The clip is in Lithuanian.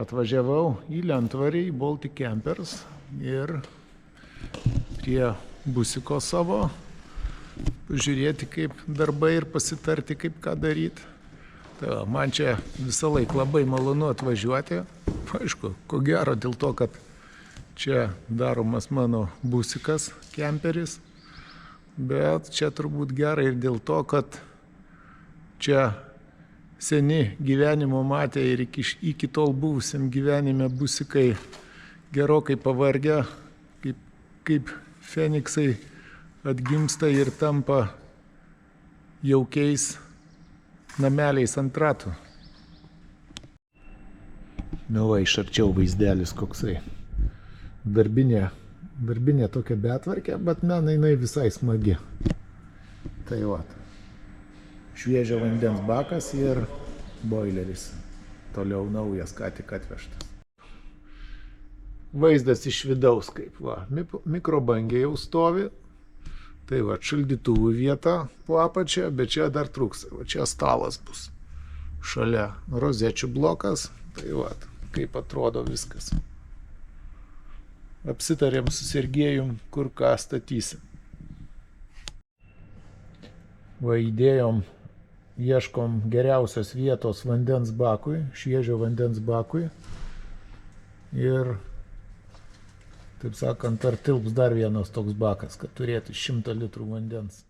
Atvažiavau į Lentvarį, į Baltic Campers ir prie busiko savo žiūrėti, kaip darbai ir pasitarti, kaip ką daryti. Tai man čia visą laiką labai malonu atvažiuoti. Aišku, ko gero dėl to, kad čia daromas mano busikas, kemperis. Bet čia turbūt gerai ir dėl to, kad čia seni gyvenimo matė ir iki tol buvusiam gyvenime busikai gerokai pavargę, kaip feniksai atgimsta ir tampa jaukiais nameliais ant ratų. Nu va, iš arčiau vaizdelis koksai. Darbinė tokia betvarkė, bet man jinai visai smagi. Tai va. Šviežio vandens bakas ir boileris. Toliau naujas, ką tik atvežtas. Vaizdas iš vidaus kaip va. Mikrobangė jau stovi. Tai va, šaldytuvų vieta po apačia, bet čia dar trūksta. Va, čia stalas bus. Šalia rozečių blokas. Tai va, kaip atrodo viskas. Apsitarėm su Sergejum, kur ką statysim. Va, ieškom geriausios vietos vandens bakui, šviežio vandens bakui. Ir, taip sakant, ar tilps dar vienas toks bakas, kad turėtų 100 litrų vandens.